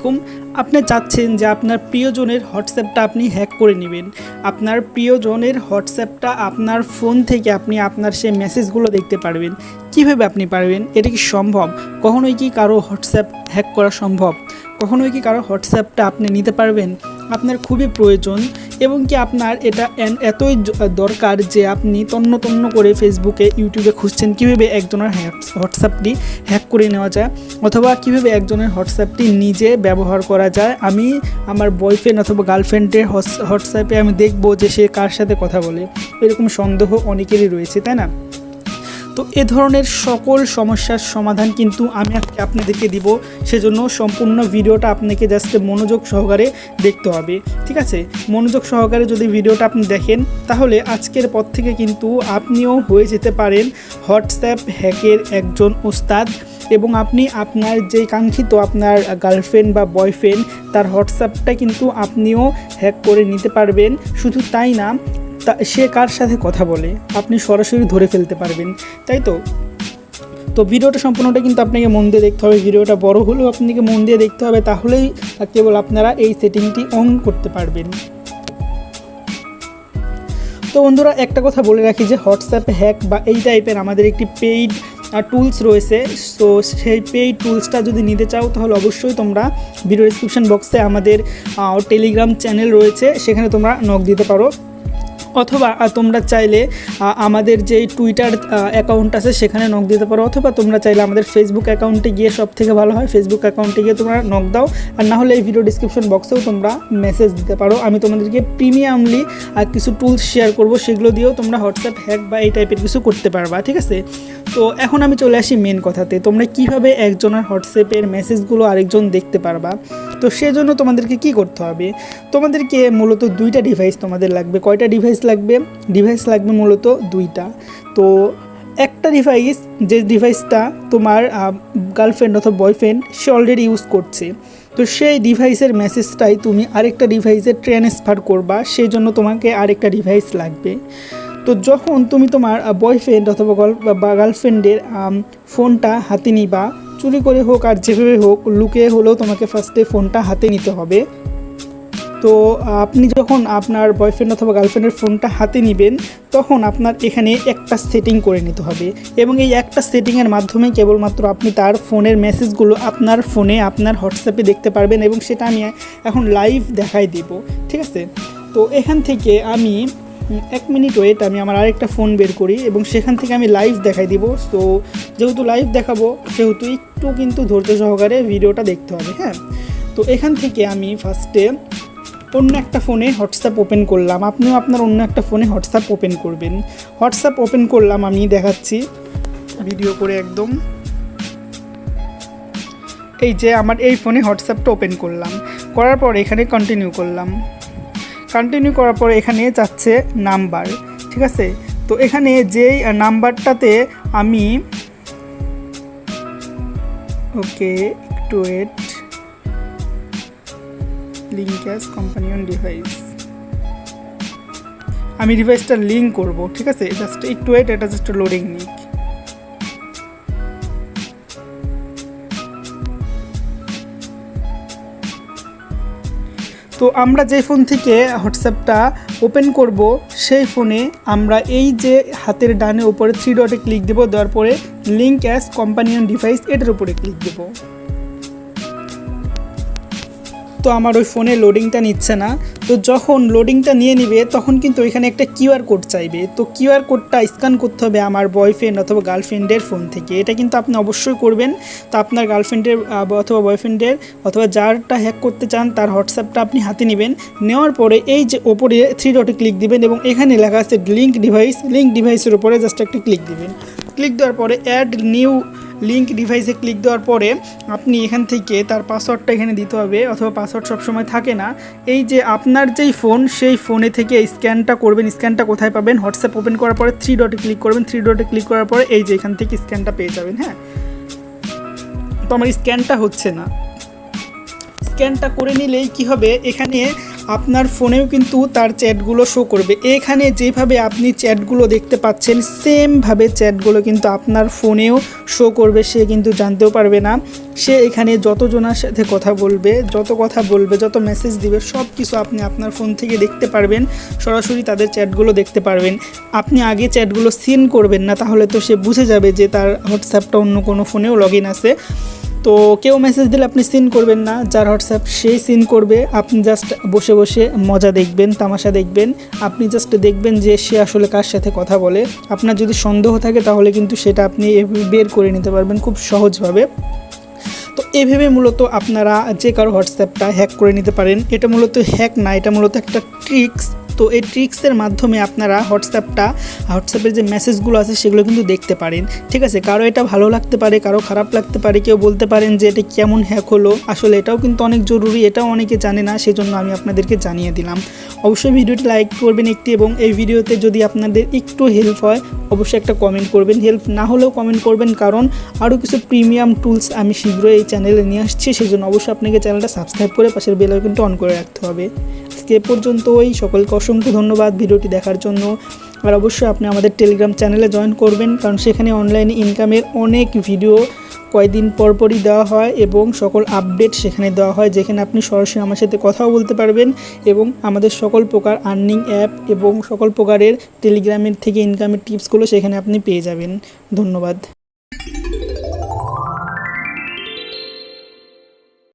আলাইকুম। আপনি চাচ্ছেন যে আপনার প্রিয়জনের হোয়াটসঅ্যাপটা আপনি হ্যাক করে নেবেন। আপনার প্রিয়জনের হোয়াটসঅ্যাপটা আপনার ফোন থেকে আপনি আপনার সেই মেসেজগুলো দেখতে পারবেন। কিভাবে আপনি পারবেন? এটা কি সম্ভব? কখনোই কি কারো হোয়াটসঅ্যাপ হ্যাক করা সম্ভব? কখনোই কি কারো হোয়াটসঅ্যাপটা আপনি নিতে পারবেন? আপনার খুবই প্রয়োজন এবং কি আপনার এটা এতই দরকার যে আপনি তন্ন তন্ন করে ফেসবুকে ইউটিউবে খুঁজছেন কীভাবে একজনের হোয়াটসঅ্যাপটি হ্যাক করে নেওয়া যায়, অথবা কীভাবে একজনের হোয়াটসঅ্যাপটি নিজে ব্যবহার করা যায়। আমি আমার বয়ফ্রেন্ড অথবা গার্লফ্রেন্ডের হোয়াটসঅ্যাপে আমি দেখব যে সে কার সাথে কথা বলে, এরকম সন্দেহ অনেকেরই রয়েছে, তাই না? তো এ ধরনের সকল সমস্যার সমাধান কিন্তু আমি আজকে আপনাদেরকে দিব। সেজন্য সম্পূর্ণ ভিডিওটা আপনাকে জাস্ট মনোযোগ সহকারে দেখতে হবে, ঠিক আছে? মনোযোগ সহকারে যদি ভিডিওটা আপনি দেখেন তাহলে আজকের পর থেকে কিন্তু আপনিও হয়ে যেতে পারেন হোয়াটসঅ্যাপ হ্যাকের একজন ওস্তাদ, এবং আপনি আপনার যে কাঙ্ক্ষিত আপনার গার্লফ্রেন্ড বা বয়ফ্রেন্ড তার হোয়াটসঅ্যাপটা কিন্তু আপনিও হ্যাক করে নিতে পারবেন। শুধু তাই না, সে কার সাথে কথা বলে আপনি সরাসরি ধরে ফেলতে পারবেন, তাই তো ভিডিওটা সম্পূর্ণটা কিন্তু আপনাকে মন দিয়ে দেখতে হবে। ভিডিওটা বড় হলেও আপনাকে মন দিয়ে দেখতে হবে, তাহলেই কেবল আপনারা এই সেটিংটি অন করতে পারবেন। তো বন্ধুরা, একটা কথা বলে রাখি যে হোয়াটসঅ্যাপ হ্যাক বা এই টাইপের আমাদের একটি পেইড টুলস রয়েছে। সো সেই পেইড টুলসটা যদি নিতে চাও তাহলে অবশ্যই তোমরা ভিডিও ডিসক্রিপশন বক্সে আমাদের টেলিগ্রাম চ্যানেল রয়েছে, সেখানে তোমরা নক দিতে পারো, অথবা তোমরা চাইলে আমাদের যে টুইটার অ্যাকাউন্ট আছে সেখানে নক দিতে পারো, অথবা তোমরা চাইলে আমাদের ফেসবুক অ্যাকাউন্টে গিয়ে সব থেকে ভালো হয় ফেসবুক অ্যাকাউন্টে গিয়ে তোমরা নক দাও। আর না হলে এই ভিডিও ডিসক্রিপশন বক্সেও তোমরা মেসেজ দিতে পারো। আমি তোমাদেরকে প্রিমিয়ামলি কিছু টুলস শেয়ার করব, সেগুলো দিয়েও তোমরা হোয়াটসঅ্যাপ হ্যাক বা এই টাইপের কিছু করতে পারবা, ঠিক আছে? তো এখন আমি চলে আসি মেন কথাতে, তোমরা কিভাবে একজনের হোয়াটসঅ্যাপের মেসেজগুলো আরেকজন দেখতে পারবা। তো সেজন্য তোমাদেরকে কি করতে হবে? তোমাদেরকে মূলত দুইটা ডিভাইস তোমাদের লাগবে। কয়টা ডিভাইস লাগবে? ডিভাইস লাগবে মূলত দুইটা। তো একটা ডিভাইস, যে ডিভাইসটা তোমার গার্লফ্রেন্ড অথবা বয়ফ্রেন্ড সে অলরেডি ইউজ করছে, তো সেই ডিভাইসের মেসেজটাই তুমি আরেকটা ডিভাইসে ট্রান্সফার করবা, সেই জন্য তোমাকে আরেকটা ডিভাইস লাগবে। তো যখন তুমি তোমার বয়ফ্রেন্ড অথবা গার্লফ্রেন্ডের ফোনটা হাতে নিবা, চুরি করে হোক আর যেভাবে হোক লুকিয়ে হলেও তোমাকে ফার্স্টে ফোনটা হাতে নিতে হবে। তো আপনি যখন আপনার বয়ফ্রেন্ড অথবা গার্লফ্রেন্ডের ফোনটা হাতে নেবেন তখন আপনার এখানে একটা সেটিং করে নিতে হবে, এবং এই একটা সেটিংয়ের মাধ্যমে কেবলমাত্র আপনি তার ফোনের মেসেজগুলো আপনার ফোনে আপনার হোয়াটসঅ্যাপে দেখতে পারবেন, এবং সেটা আমি এখন লাইভ দেখাই দিব, ঠিক আছে? তো এখান থেকে আমি 1 মিনিট ওয়েট, আমি আমার আরেকটা ফোন বের করি এবং সেখান থেকে আমি লাইভ দেখাই দিব। তো যেহেতু লাইভ দেখাবো সেহেতু একটু কিন্তু ধৈর্য সহকারে ভিডিওটা দেখতে হবে, হ্যাঁ? তো এখান থেকে আমি ফার্স্টে অন্য একটা ফোনে হোয়াটসঅ্যাপ ওপেন করলাম, আপনিও আপনার অন্য একটা ফোনে হোয়াটসঅ্যাপ ওপেন করবেন। হোয়াটসঅ্যাপ ওপেন করলাম, আমি দেখাচ্ছি ভিডিও করে একদম। এই যে আমার এই ফোনে হোয়াটসঅ্যাপটা ওপেন করলাম, করার পর এখানে কন্টিনিউ করলাম। কন্টিনিউ করার পরে এখানে যাচ্ছে নাম্বার, ঠিক আছে? তো এখানে যেই নাম্বারটাতে আমি ওকে একটু wait, link as companion device, আমি ডিভাইসটা লিঙ্ক করব, ঠিক আছে? জাস্ট একটু ওয়েট, এটা জাস্ট লোডিং নিক। তো আমরা যে ফোন থেকে হোয়াটসঅ্যাপটা ওপেন করব সেই ফোনে আমরা এই যে হাতের ডানে উপরে 3 ডটে ক্লিক দেব, দেওয়ার পরে লিঙ্ক অ্যাজ কম্পানিয়ন ডিভাইস এটার উপরে ক্লিক দেব। তো আমার ওই ফোনে লোডিংটা নিচ্ছে না। তো যখন লোডিংটা নিয়ে নিবে তখন কিন্তু এখানে একটা কিউআর কোড চাইবে। তো কিউআর কোডটা স্ক্যান করতে হবে আমার বয়ফ্রেন্ড অথবা গার্লফ্রেন্ডের ফোন থেকে, এটা কিন্তু আপনি অবশ্যই করবেন। তো আপনার গার্লফ্রেন্ডের অথবা বয়ফ্রেন্ডের অথবা যারটা হ্যাক করতে চান তার হোয়াটসঅ্যাপটা আপনি হাতে নেবেন। নেওয়ার পরে এই যে ওপরে 3 ডটে ক্লিক দিবেন এবং এখানে লেখা আছে লিঙ্ক ডিভাইস, লিঙ্ক ডিভাইসের উপরে জাস্ট একটা ক্লিক দিবেন। ক্লিক দেওয়ার পরে অ্যাড নিউ লিঙ্ক ডিভাইসে ক্লিক দেওয়ার পরে আপনি এখান থেকে তার পাসওয়ার্ডটা এখানে দিতে হবে, অথবা পাসওয়ার্ড সবসময় থাকে না। এই যে আপনার যেই ফোন সেই ফোনে থেকে স্ক্যানটা করবেন। স্ক্যানটা কোথায় পাবেন? হোয়াটসঅ্যাপ ওপেন করার পরে 3 ডটে ক্লিক করবেন। 3 ডটে ক্লিক করার পরে এই যে এখান থেকে স্ক্যানটা পেয়ে যাবেন, হ্যাঁ? তো আমার স্ক্যানটা হচ্ছে না। স্ক্যানটা করে নিলেই কি হবে, এখানে আপনার ফোনেও কিন্তু তার চ্যাটগুলো শো করবে। এখানে যেভাবে আপনি চ্যাটগুলো দেখতে পাচ্ছেন সেমভাবে চ্যাটগুলো কিন্তু আপনার ফোনেও শো করবে। সে কিন্তু জানতেও পারবে না। সে এখানে যতজনের সাথে কথা বলবে, যত মেসেজ দিবে সব কিছু আপনি আপনার ফোন থেকে দেখতে পারবেন, সরাসরি তাদের চ্যাটগুলো দেখতে পারবেন। আপনি আগে চ্যাটগুলো সিন করবেন না, তাহলে তো সে বুঝে যাবে যে তার হোয়াটসঅ্যাপটা অন্য কোনো ফোনেও লগ ইন আছে। তো কেউ মেসেজ দিলে আপনি সিন করবেন না, যার হোয়াটসঅ্যাপ সেই সিন করবে। আপনি জাস্ট বসে বসে মজা দেখবেন, তামাশা দেখবেন। আপনি জাস্ট দেখবেন যে সে আসলে কার সাথে কথা বলে। আপনার যদি সন্দেহ থাকে তাহলে কিন্তু সেটা আপনি বের করে নিতে পারবেন খুব সহজভাবে। তো এভাবে মূলত আপনারা যে কারো হোয়াটসঅ্যাপটা হ্যাক করে নিতে পারেন। এটা মূলত হ্যাক না, এটা মূলত একটা ট্রিক্স। তো এই ট্রিক্সের মাধ্যমে আপনারা হোয়াটসঅ্যাপের যে মেসেজগুলো আছে সেগুলো কিন্তু দেখতে পারেন। ঠিক আছে, কারো এটা ভালো লাগতে পারে, কারো খারাপ লাগতে পারে। কেউ বলতে পারেন যে এটা কেমন হ্যাক হলো। আসলে এটাও কিন্তু অনেক জরুরি, এটাও অনেকে জানে না, সেজন্য আমি আপনাদেরকে জানিয়ে দিলাম। অবশ্যই ভিডিওটি লাইক করবেন একটি, এবং এই ভিডিওতে যদি আপনাদের একটু হেল্প হয় অবশ্যই একটা কমেন্ট করবেন। হেল্প না হলেও কমেন্ট করবেন, কারণ আরও কিছু প্রিমিয়াম টুলস আমি শীঘ্রই এই চ্যানেলে নিয়ে আসছি। সেজন্য অবশ্যই আপনাকে চ্যানেলটা সাবস্ক্রাইব করে পাশের বেল আইকনটা অন করে রাখতে হবে। আজকে পর্যন্তই, সকলকে অসংখ্য ধন্যবাদ ভিডিওটি দেখার জন্য। আর অবশ্যই আপনি আমাদের টেলিগ্রাম চ্যানেলে জয়েন করবেন, কারণ সেখানে অনলাইনে ইনকামের অনেক ভিডিও কয়েকদিন পরপরই দেওয়া হয় এবং সকল আপডেট সেখানে দেওয়া হয়, যেখানে আপনি সরাসরি আমার সাথে কথাও বলতে পারবেন এবং আমাদের সকল প্রকার আর্নিং অ্যাপ এবং সকল প্রকারের টেলিগ্রামের থেকে ইনকামের টিপসগুলো সেখানে আপনি পেয়ে যাবেন। ধন্যবাদ।